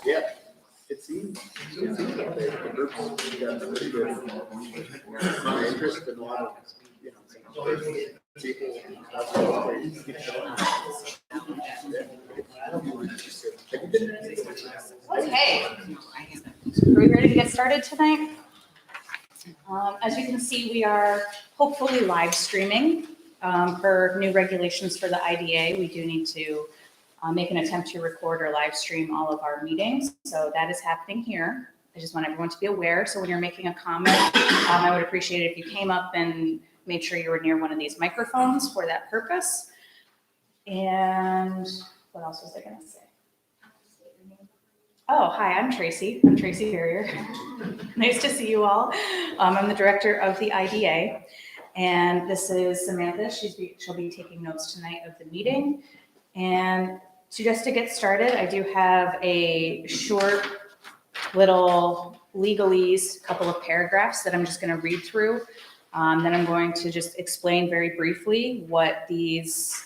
Yeah. It seems like the groups got pretty good interest in a lot of, people. Okay, are we ready to get started tonight? As you can see, we are hopefully live streaming. For new regulations for the IDA, we do need to make an attempt to record or live stream all of our meetings. So that is happening here. I just want everyone to be aware. So when you're making a comment, I would appreciate it if you came up and made sure you were near one of these microphones for that purpose. And what else was I going to say? Oh, hi, I'm Tracy. I'm Tracy Barrier. Nice to see you all. I'm the director of the IDA. And this is Samantha. She'll be taking notes tonight of the meeting. And just to get started, I do have a short little legalese, couple of paragraphs that I'm just going to read through. Then I'm going to just explain very briefly what these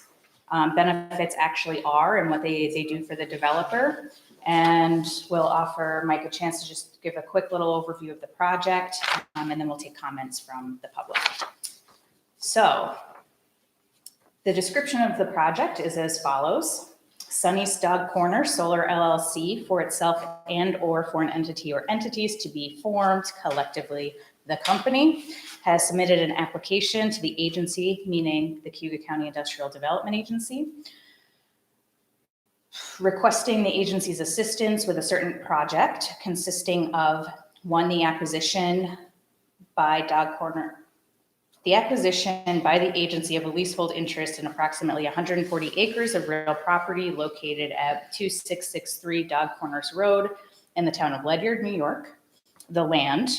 benefits actually are and what they do for the developer. And we'll offer Mike a chance to just give a quick little overview of the project, and then we'll take comments from the public. So the description of the project is as follows. SunEast Dog Corner Solar LLC for itself and or for an entity or entities to be formed collectively. The company has submitted an application to the agency, meaning the Cayuga County Industrial Development Agency, requesting the agency's assistance with a certain project consisting of, one, the acquisition by the agency of a leasehold interest in approximately 140 acres of real property located at 2663 Dog Corners Road in the town of Ledyard, New York. The land,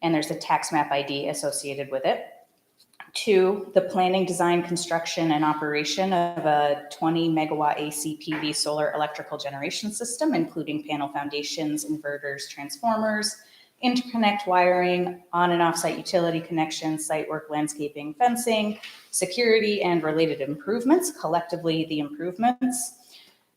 and there's a tax map ID associated with it. 2, the planning, design, construction, and operation of a 20 megawatt AC PV solar electrical generation system, including panel foundations, inverters, transformers, interconnect wiring, on and off-site utility connections, site work, landscaping, fencing, security, and related improvements, collectively the improvements.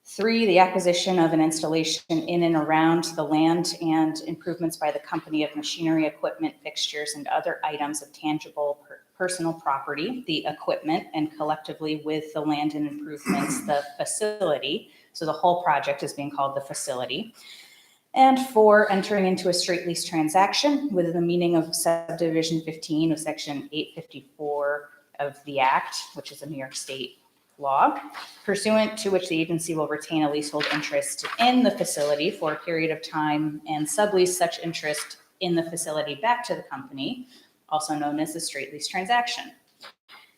3, the acquisition of an installation in and around the land and improvements by the company of machinery, equipment, fixtures, and other items of tangible personal property, the equipment, and collectively with the land and improvements, the facility. So the whole project is being called the facility. And 4, entering into a straight lease transaction within the meaning of subdivision 15 of section 854 of the Act, which is a New York State law, pursuant to which the agency will retain a leasehold interest in the facility for a period of time and sublease such interest in the facility back to the company, also known as the straight lease transaction.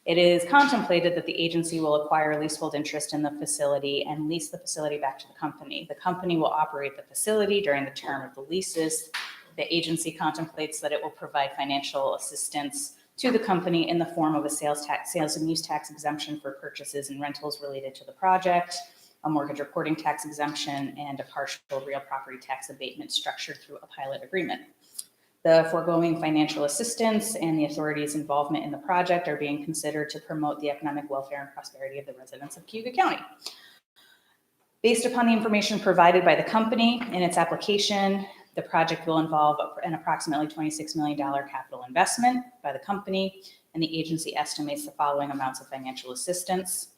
It is contemplated that the agency will acquire a leasehold interest in the facility and lease the facility back to the company. The company will operate the facility during the term of the leases. The agency contemplates that it will provide financial assistance to the company in the form of a sales and use tax exemption for purchases and rentals related to the project, a mortgage reporting tax exemption, and a partial real property tax abatement structured through a pilot agreement. The foregoing financial assistance and the authority's involvement in the project are being considered to promote the economic welfare and prosperity of the residents of Cayuga County. Based upon the information provided by the company in its application, the project will involve an approximately $26 million capital investment by the company, and the agency estimates the following amounts of financial assistance.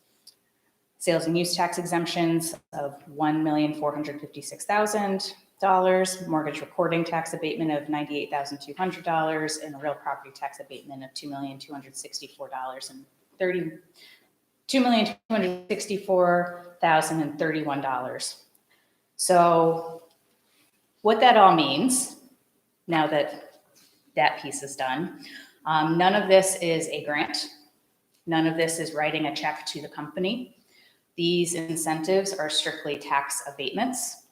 Sales and use tax exemptions of $1,456,000, mortgage recording tax abatement of $98,200, and a real property tax abatement of $2,264,031. So what that all means, now that that piece is done, none of this is a grant. None of this is writing a check to the company. These incentives are strictly tax abatements.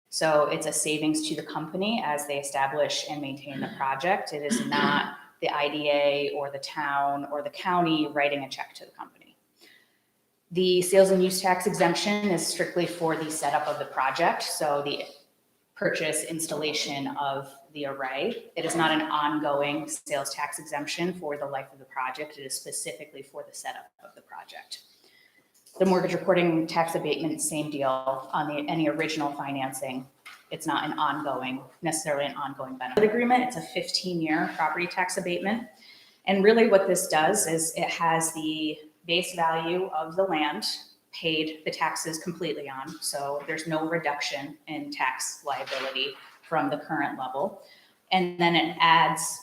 So it's a savings to the company as they establish and maintain the project. It is not the IDA or the town or the county writing a check to the company. The sales and use tax exemption is strictly for the setup of the project. So the purchase, installation of the array. It is not an ongoing sales tax exemption for the life of the project. It is specifically for the setup of the project. The mortgage reporting tax abatement, same deal on any original financing. It's not necessarily an ongoing benefit agreement. It's a 15-year property tax abatement. And really what this does is it has the base value of the land paid the taxes completely on. So there's no reduction in tax liability from the current level. And then it adds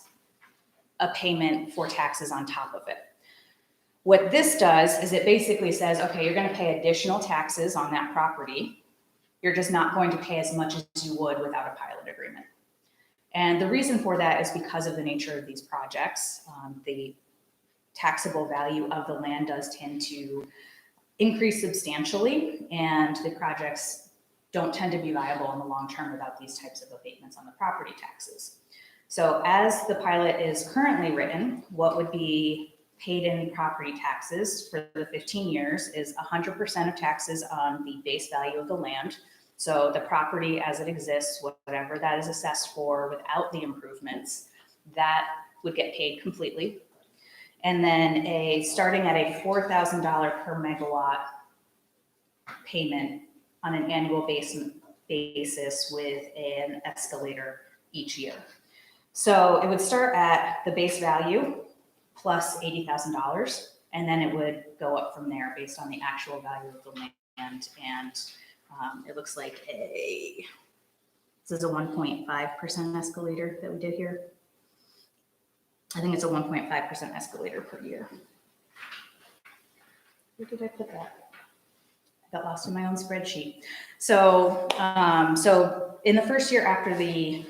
a payment for taxes on top of it. What this does is it basically says, okay, you're going to pay additional taxes on that property. You're just not going to pay as much as you would without a pilot agreement. And the reason for that is because of the nature of these projects. The taxable value of the land does tend to increase substantially, and the projects don't tend to be viable in the long term without these types of abatements on the property taxes. So as the pilot is currently written, what would be paid in property taxes for the 15 years is 100% of taxes on the base value of the land. So the property as it exists, whatever that is assessed for without the improvements, that would get paid completely. And then starting at a $4,000 per megawatt payment on an annual basis with an escalator each year. So it would start at the base value plus $80,000, and then it would go up from there based on the actual value of the land. And it looks like this is a 1.5% escalator that we did here. I think it's a 1.5% escalator per year. Where did I put that? I got lost in my own spreadsheet. So, so in the first year after the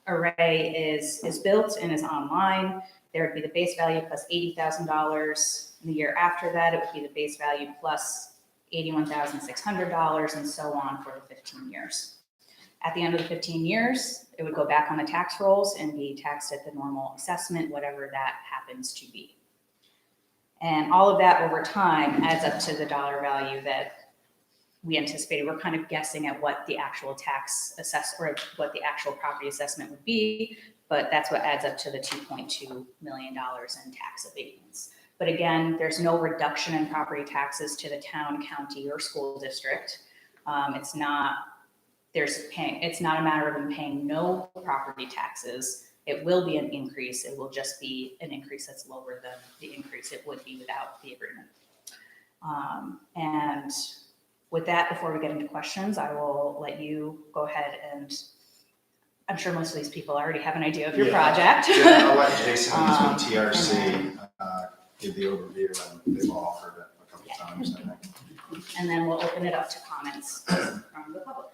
array is built and is online, there would be the base value plus $80,000. In the year after that, it would be the base value plus $81,600 and so on for the 15 years. At the end of the 15 years, it would go back on the tax rolls and be taxed at the normal assessment, whatever that happens to be. And all of that over time adds up to the dollar value that we anticipated. We're kind of guessing at what the actual or what the actual property assessment would be, but that's what adds up to the $2.2 million in tax abatements. But again, there's no reduction in property taxes to the town, county, or school district. It's not a matter of them paying no property taxes. It will be an increase. It will just be an increase that's lower than the increase it would be without the agreement. And with that, before we get into questions, I will let you go ahead and I'm sure most of these people already have an idea of your project. Yeah, I'll let Jason, who's with TRC, give the overview, and they've all offered it a couple times, I think. And then we'll open it up to comments from the public.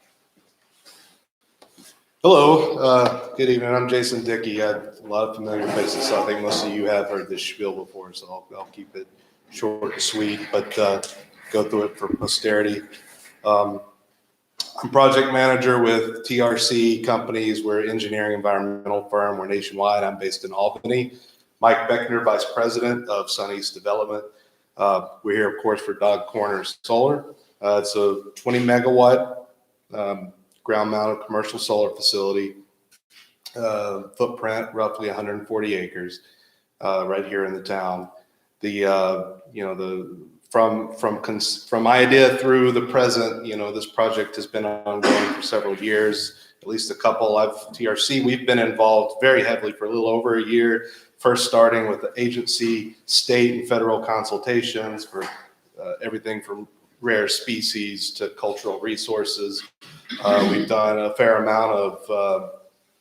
Hello, good evening. I'm Jason Dickey. I have a lot of familiar faces, so I think most of you have heard this spiel before, so I'll keep it short and sweet, but go through it for posterity. I'm project manager with TRC Companies. We're an engineering environmental firm. We're nationwide. I'm based in Albany. Mike Beckner, Vice President of SunEast Development. We're here, of course, for Dog Corners Solar. It's a 20 megawatt ground-mounted commercial solar facility, footprint roughly 140 acres, right here in the town. From idea through the present, this project has been ongoing for several years, at least a couple. TRC, we've been involved very heavily for a little over a year, first starting with the agency, state and federal consultations for everything from rare species to cultural resources. We've done a fair amount of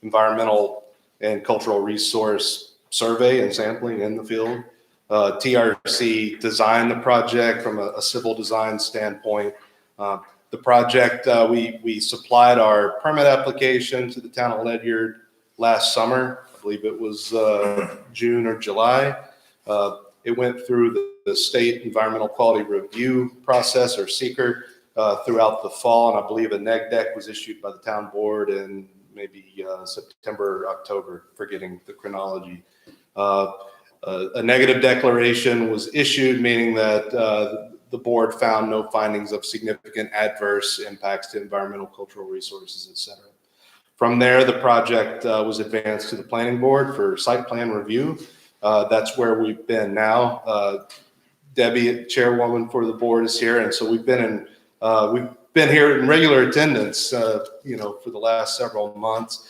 environmental and cultural resource survey and sampling in the field. TRC designed the project from a civil design standpoint. The project, we supplied our permit application to the town of Ledyard last summer. I believe it was June or July. It went through the state environmental quality review process, or SEQR, throughout the fall, and I believe a neg deck was issued by the town board in maybe September, October, forgetting the chronology. A negative declaration was issued, meaning that the board found no findings of significant adverse impacts to environmental, cultural resources, et cetera. From there, the project was advanced to the planning board for site plan review. That's where we've been now. Debbie, chairwoman for the board, is here, and so we've been here in regular attendance, for the last several months,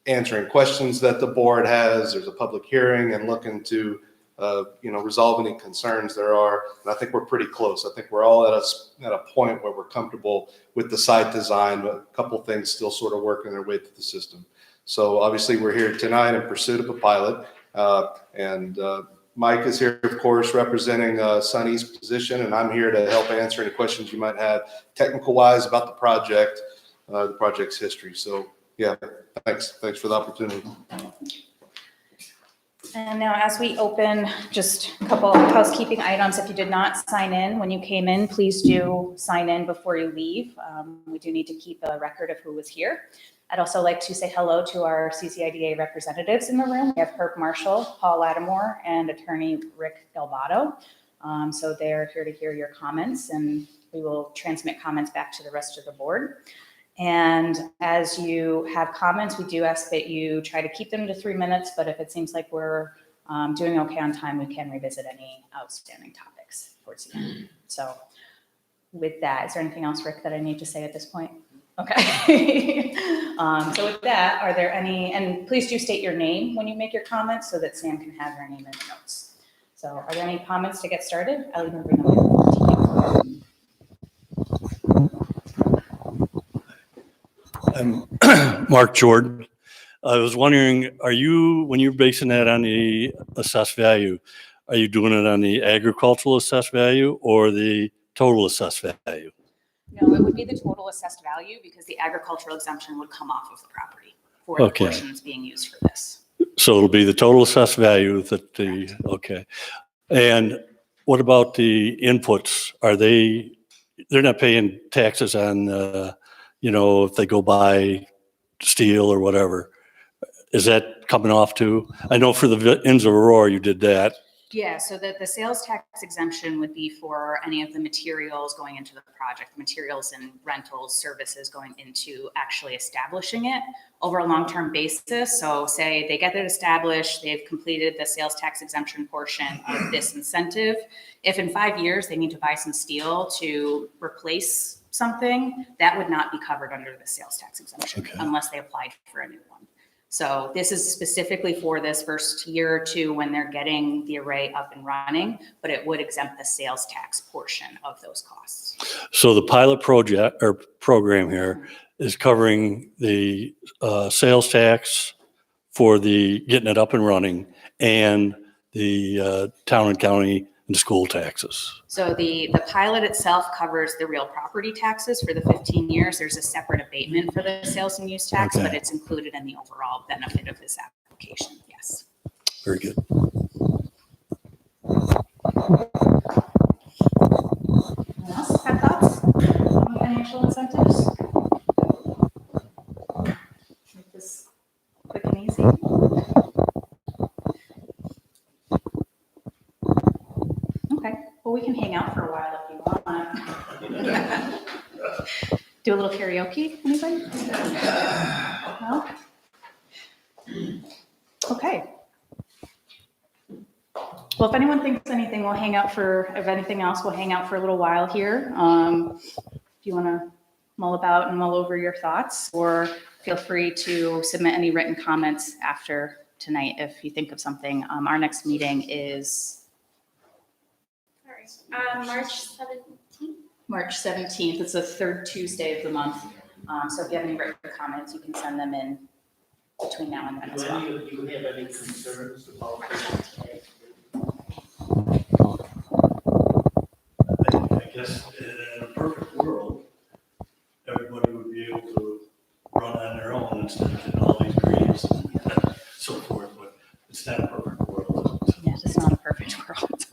answering questions that the board has. There's a public hearing and looking to, resolve any concerns there are. And I think we're pretty close. I think we're all at a point where we're comfortable with the site design, but a couple things still sort of working their way through the system. So obviously we're here tonight in pursuit of a pilot, and Mike is here, of course, representing SunEast position, and I'm here to help answer any questions you might have technical-wise about the project's history. So, yeah, thanks for the opportunity. And now as we open, just a couple of housekeeping items. If you did not sign in when you came in, please do sign in before you leave. We do need to keep a record of who was here. I'd also like to say hello to our CCIDA representatives in the room. We have Herb Marshall, Paul Lattimore, and attorney Rick Delvato. So they're here to hear your comments, and we will transmit comments back to the rest of the board. And as you have comments, we do ask that you try to keep them to 3 minutes, but if it seems like we're doing okay on time, we can revisit any outstanding topics towards the end. So with that, is there anything else, Rick, that I need to say at this point? Okay. So with that, are there any, and please do state your name when you make your comments so that Sam can have your name in the notes. So are there any comments to get started? I'll even bring them to you. I'm Mark Jordan. I was wondering, when you're basing that on the assessed value, are you doing it on the agricultural assessed value or the total assessed value? No, it would be the total assessed value because the agricultural exemption would come off of the property for the portions being used for this. So it'll be the total assessed value okay. And what about the inputs? They're not paying taxes on, if they go buy steel or whatever. Is that coming off too? I know for the Inns of Aurora, you did that. Yeah, so the sales tax exemption would be for any of the materials going into the project, materials and rentals, services going into actually establishing it over a long-term basis. So say they get it established, they've completed the sales tax exemption portion of this incentive. If in 5 years they need to buy some steel to replace something, that would not be covered under the sales tax exemption unless they applied for a new one. So this is specifically for this first year or two when they're getting the array up and running, but it would exempt the sales tax portion of those costs. So the pilot project or program here is covering the sales tax for the getting it up and running and the town and county and school taxes. So the pilot itself covers the real property taxes for the 15 years. There's a separate abatement for the sales and use tax, but it's included in the overall benefit of this application. Yes. Very good. Anyone else have thoughts on financial incentives? Make this quick and easy. Okay, well, we can hang out for a while if you want. Do a little karaoke, anybody? No? Okay. Well, if anyone thinks anything, we'll hang out if anything else, we'll hang out for a little while here. If you want to mull about and mull over your thoughts, or feel free to submit any written comments after tonight if you think of something. Our next meeting is March 17th. March 17th. It's the third Tuesday of the month. So if you have any written comments, you can send them in between now and then as well. Do you have any concerns about this? I guess in a perfect world, everybody would be able to run on their own instead of getting all these grants and so forth, but it's not a perfect world. Yeah, it's not a perfect world.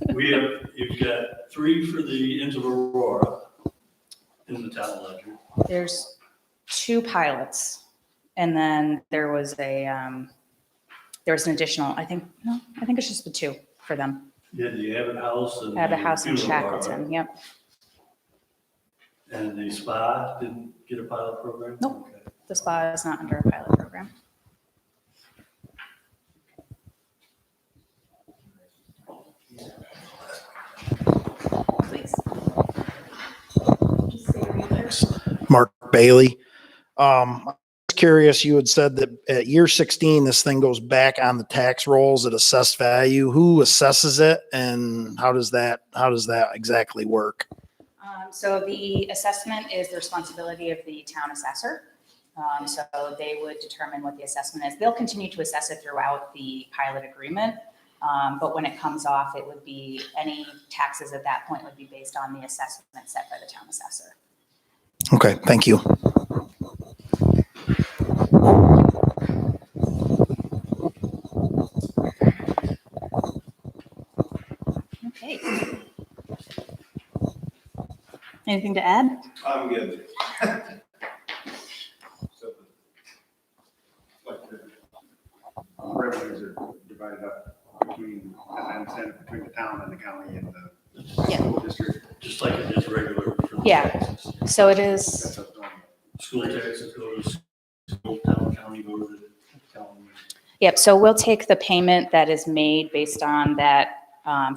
You've got 3 for the Inns of Aurora in the town ledger. There's 2 pilots, and then there was an additional, I think it's just the 2 for them. You had the Abbott House and Abbott House in Funeral Parlor. Shackleton, yep. And the spa didn't get a pilot program? Nope. Okay. The spa is not under a pilot program. Mark Bailey. I was curious, you had said that at year 16, this thing goes back on the tax rolls at assessed value. Who assesses it and how does that exactly work? So the assessment is the responsibility of the town assessor. So they would determine what the assessment is. They'll continue to assess it throughout the pilot agreement. But when it comes off, it would be, any taxes at that point would be based on the assessment set by the town assessor. Okay, thank you. Okay. Anything to add? I'm good. So, like, the revenues are divided up between, as I understand it, between the town and the county and the Yeah. school district. Just like it is regular. for the Yeah. taxes. So it is, That's up normal. School taxes go to school, town, county go to the county. yep, so we'll take the payment that is made based on that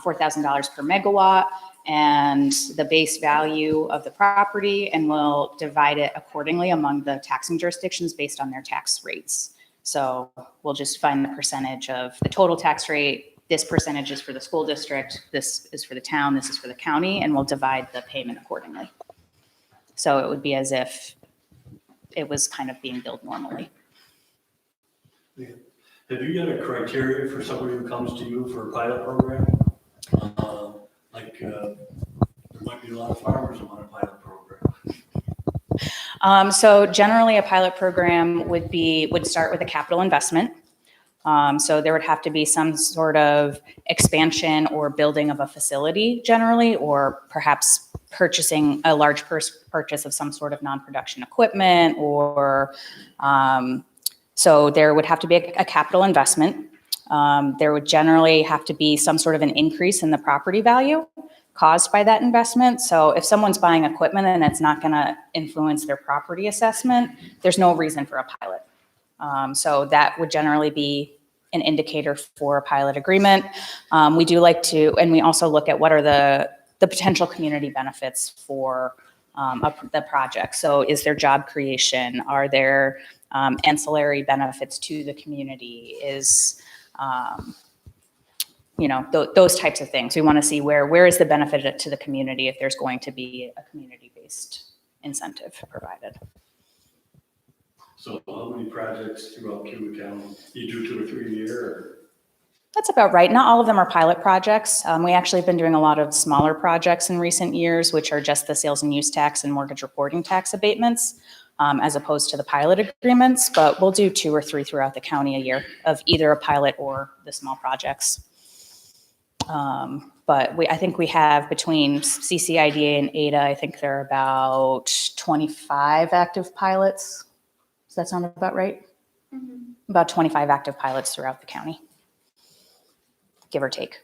$4,000 per megawatt and the base value of the property, and we'll divide it accordingly among the taxing jurisdictions based on their tax rates. So we'll just find the percentage of the total tax rate. This percentage is for the school district, this is for the town, this is for the county, and we'll divide the payment accordingly. So it would be as if it was kind of being billed normally. Have you got a criteria for somebody who comes to you for a pilot program? There might be a lot of farmers who want a pilot program. So generally, a pilot program would start with a capital investment. So there would have to be some sort of expansion or building of a facility generally, or perhaps purchasing a large purchase of some sort of non-production equipment, or so there would have to be a capital investment. There would generally have to be some sort of an increase in the property value caused by that investment. So if someone's buying equipment and it's not going to influence their property assessment, there's no reason for a pilot. So that would generally be an indicator for a pilot agreement. We do like to, and we also look at what are the potential community benefits for the project. So is there job creation? Are there ancillary benefits to the community? Those types of things. We want to see where is the benefit to the community if there's going to be a community-based incentive provided. So how many projects throughout Cuba County? You do 2 or 3 a year? Or? That's about right. Not all of them are pilot projects. We actually have been doing a lot of smaller projects in recent years, which are just the sales and use tax and mortgage reporting tax abatements, as opposed to the pilot agreements. But we'll do 2 or 3 throughout the county a year of either a pilot or the small projects. But I think we have between CCIDA and ADA, I think there are about 25 active pilots. Does that sound about right? Mm-hmm. About 25 active pilots throughout the county, give or take.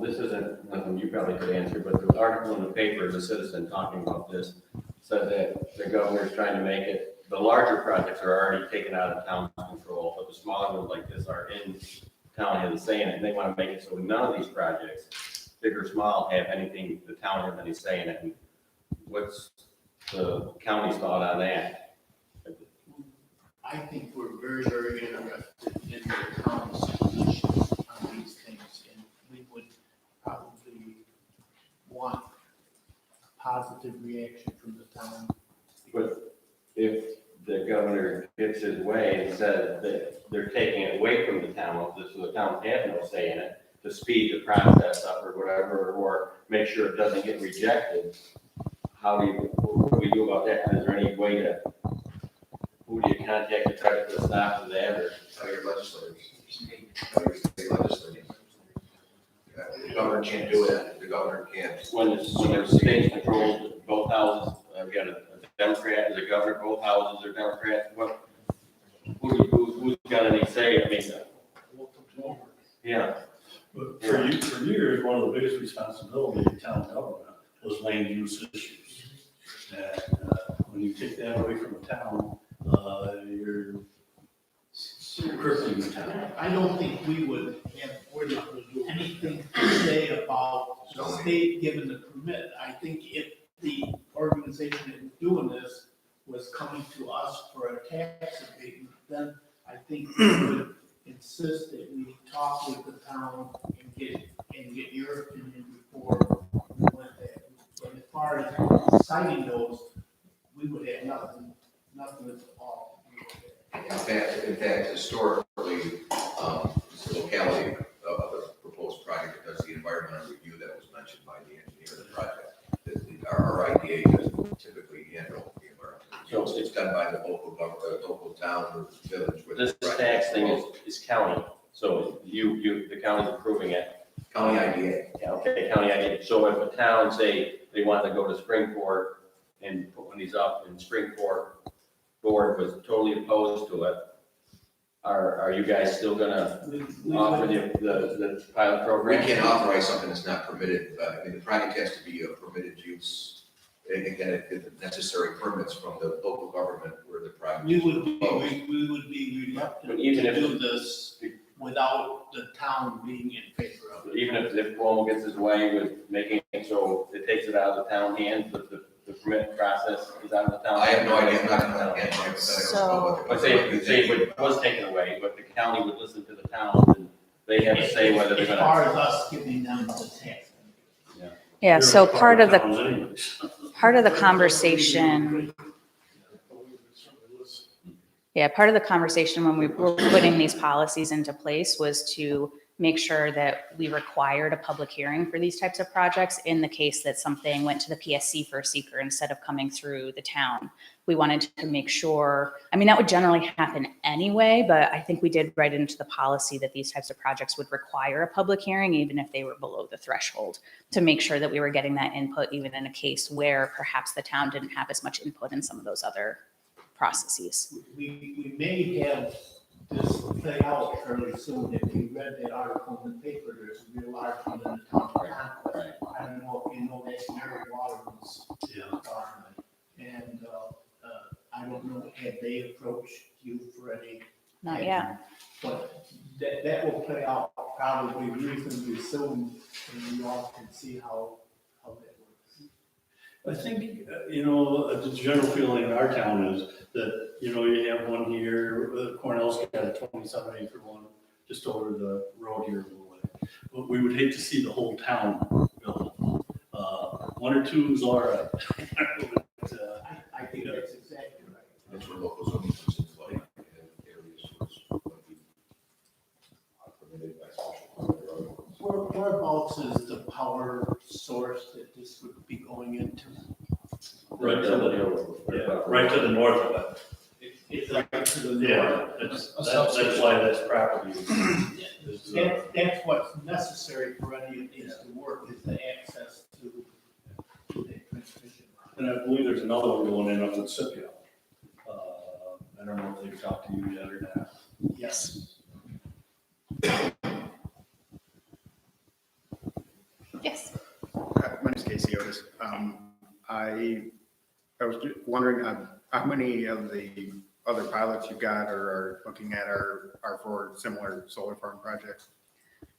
This isn't nothing you probably could answer, but the article in the paper, the citizen talking about this, said that the governor's trying to make it, the larger projects are already taken out of town control, but the smaller ones like this are in town has a say in it, and they want to make it so none of these projects, big or small, have anything, the town has any say in it. And what's the county's thought on that? I think we're very, very interested in the town's position on these things, and we would probably want a positive reaction from the town. But if the governor gets his way and says that they're taking it away from the town, so the town has no say in it, to speed the process up or whatever, or make sure it doesn't get rejected, what do we do about that? Is there any way to, who do you contact to try to put a stop to that, or? Your legislators. Your state legislators. The governor can't do it. The governor can't. When the state controls both houses, we got a Democrat, is a governor, both houses are Democrats, who's got any say? I mean, yeah. But for years, one of the biggest responsibilities of town government was land use issues. And when you take that away from the town, you're crippling the town. I don't think we would, and we're not going to do anything to say about the state giving the permit. I think if the organization that is doing this was coming to us for a tax abatement, then I think we would insist that we talk with the town and get your opinion before we went there. But as far as citing those, we would have nothing at all. In fact, historically, this locality of the proposed project does the environmental review that was mentioned by the engineer of the project. Our IDA doesn't typically handle the environmental review. So It's done by the local government, local town or village. with This the project. tax thing is county, so the county's approving it. County IDA. Yeah, okay, county idea. So if a town, say, they want to go to Springport and put one of these up, and Springport board was totally opposed to it, are you guys still gonna offer the pilot We program? can't authorize something that's not permitted. I mean, the project has to be a permitted use. And again, it necessary permits from the local government where the project. We is would be, proposed. we would be reluctant But even to if- do this without the town being in favor of it. Even if Cuomo gets his way with making it so it takes it out of the town hands, but the permit process is out of the town. I have no idea. I'm not going to answer hypotheticals. So- But say it was taken away, but the county would listen to the town, and they have to say whether they're As far gonna. as us giving them the tax. Yeah, so They're part of the, towns anyways. part of the conversation, yeah, part of the conversation when we were putting these policies into place was to make sure that we required a public hearing for these types of projects in the case that something went to the PSC for a seeker instead of coming through the town. We wanted to make sure, I mean, that would generally happen anyway, but I think we did write into the policy that these types of projects would require a public hearing, even if they were below the threshold, to make sure that we were getting that input, even in a case where perhaps the town didn't have as much input in some of those other processes. We may have this play out fairly soon. If you read that article in the paper, there's a real article in the town conquest. I don't know if you know that Mary Waterman's department. And I don't know, have they approached you for any? Not yet. But that will play out probably reasonably soon, and you all can see how that works. I think, the general feeling in our town is that, you have one here, Cornell's got a 27 acre one just over the road here a little way. But we would hate to see the whole town built. One or two is all right. But, I think that's exactly right. That's where local zoning comes into play. And areas which would be permitted by special permit. Whereabouts is the power source that this would be going into? Right to the, right to the north of it. It's right to the north. Yeah, that's why that's property. That's what's necessary for any of these to work, is the access to the transmission line. And I believe there's another one going in up in Scipio. I don't know if they've talked to you yet or not. Yes. Yes. My name's Casey Otis. I was wondering how many of the other pilots you've got or are looking at are for similar solar farm projects?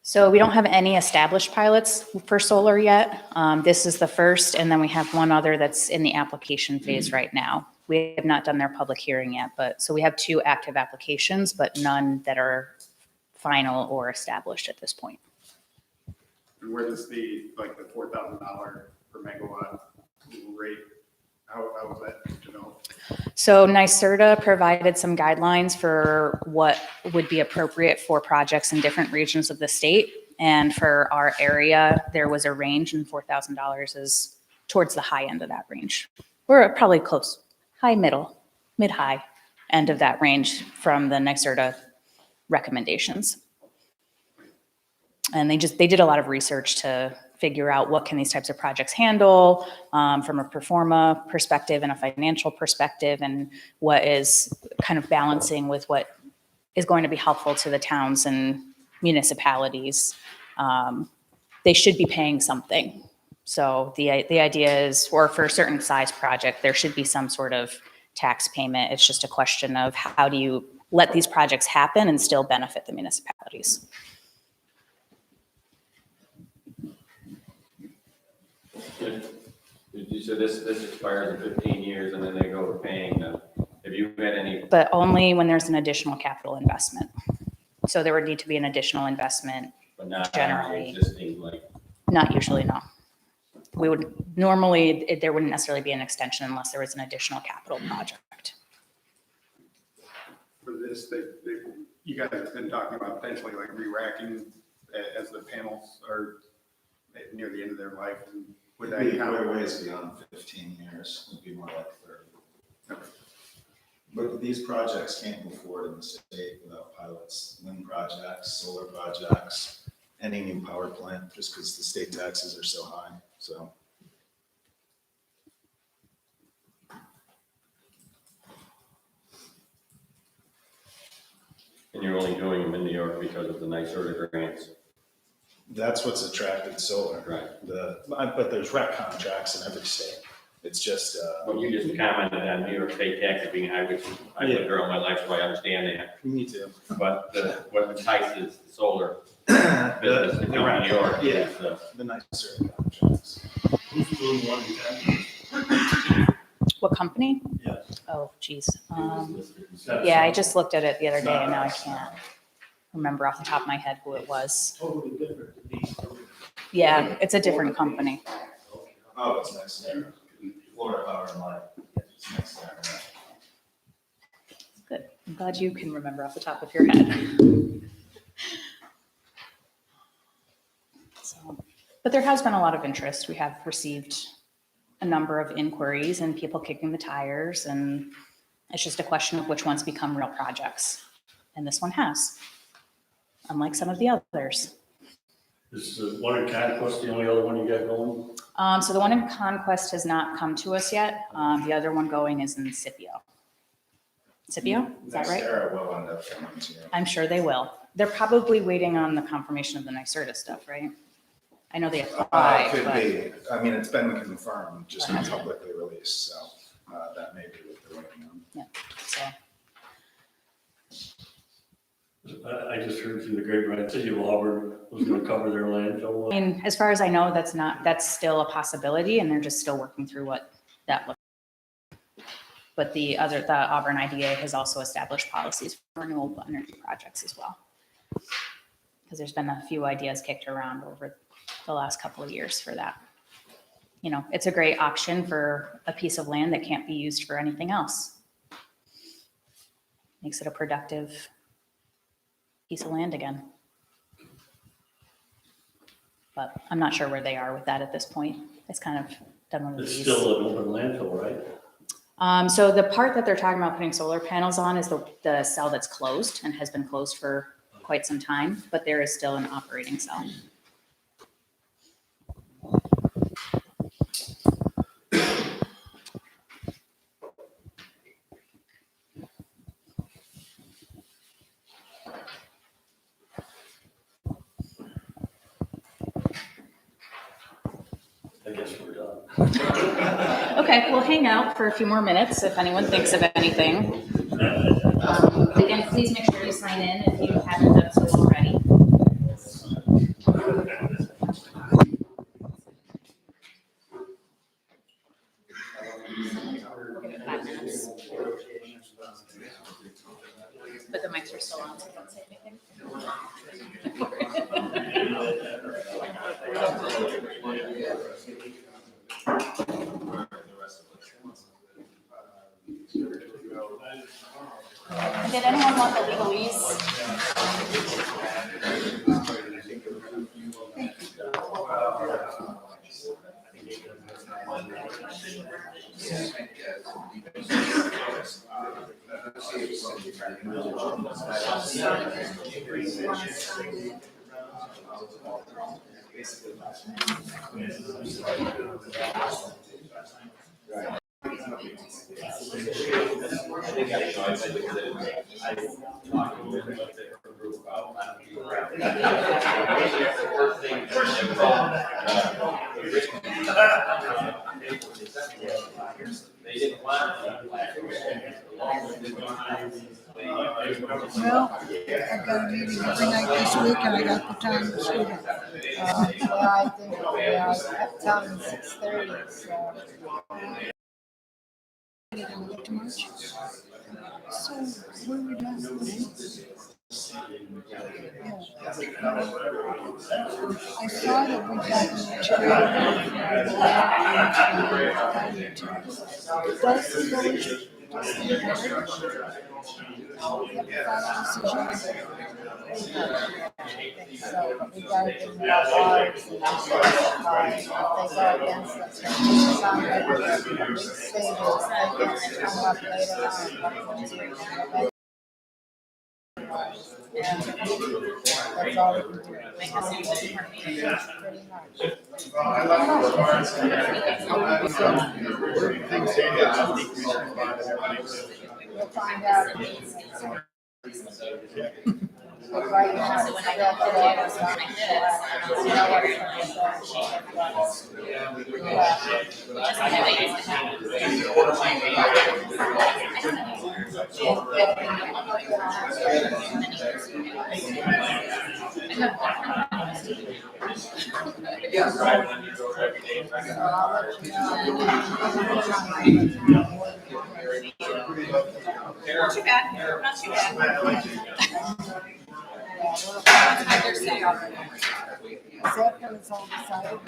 So we don't have any established pilots for solar yet. This is the first, and then we have one other that's in the application phase right now. We have not done their public hearing yet, but, so we have 2 active applications, but none that are final or established at this point. And where does the $4,000 per megawatt rate, how is that developed? So NYSERDA provided some guidelines for what would be appropriate for projects in different regions of the state. And for our area, there was a range, and $4,000 is towards the high end of that range. We're probably close, high, middle, mid-high end of that range from the NYSERDA recommendations. And they did a lot of research to figure out what can these types of projects handle from a pro forma perspective and a financial perspective, and what is kind of balancing with what is going to be helpful to the towns and municipalities. They should be paying something. So the idea is, or for a certain size project, there should be some sort of tax payment. It's just a question of how do you let these projects happen and still benefit the municipalities. So this expires in 15 years and then they go to paying the, have you had any, But only when there's an additional capital investment. So there would need to be an additional investment, but not Generally. existing, like, not usually, no. We would, normally, there wouldn't necessarily be an extension unless there was an additional capital project. For this, you guys have been talking about potentially like re-racking as the panels are near the end of their life. And would that kind of ways beyond 15 years, would be more like 30. But these projects can't move forward in the state without pilots, wind projects, solar projects, any new power plant, just because the state taxes are so high, so. and you're only doing them in New York because of the NYSERDA grants? That's what's attracted solar. Right. But there's rec contracts in every state. It's just, Well, you just commented on New York State taxes being high, which I've lived there all my life, so I understand that. me too. But what entices the solar business to come to New York is, The NYSERDA contracts. What company? Yeah. Oh, geez. Yeah, I just looked at it the other day and now I can't remember off the top of my head who it was. Totally different to these. Yeah, it's a different company. Oh, it's next there. Florida Power and Light. It's next there. Good. I'm glad you can remember off the top of your head. So, but there has been a lot of interest. We have received a number of inquiries and people kicking the tires, and it's just a question of which ones become real projects. And this one has, unlike some of the others. Is the one in Conquest the only other one you got going? So the one in Conquest has not come to us yet. The other one going is in Scipio. Scipio, is that right? NYSERDA will end up coming to you. I'm sure they will. They're probably waiting on the confirmation of the NYSERDA stuff, right? I know they applied, Could but be. I mean, it's been confirmed, just not publicly released, so that may be what they're waiting on. so. I just heard through the grapevine, City of Auburn was gonna cover their landfill. I mean, as far as I know, that's still a possibility and they're just still working through what that looks like. But the Auburn IDA has also established policies for renewable energy projects as well. Because there's been a few ideas kicked around over the last couple of years for that. You know, it's a great option for a piece of land that can't be used for anything else. Makes it a productive piece of land again. But I'm not sure where they are with that at this point. It's kind of done one of It's these. still an open landfill, right? So the part that they're talking about putting solar panels on is the cell that's closed and has been closed for quite some time, but there is still an operating cell. I guess we're done. Okay, we'll hang out for a few more minutes if anyone thinks of anything. Again, please make sure you sign in if you haven't done so already. We'll give it 5 minutes. But the mics are still on, so don't say anything. Did anyone want the legalese? They didn't want Well, I've got a meeting every night this week and I got the time this weekend. Well, I think, at time 6:30, so. Ready to move to March. So where are we done? Yeah. I saw that we got material. Does the village, does the village have the final decision? So, but we gotta give them ours and just certify, if they go against us, it's on the stages, they can come up later on. That's all we can do. Pretty much. We'll find out. But right now, it's still today, it's not you know what it's Not too bad, not too bad. Except when it's all decided.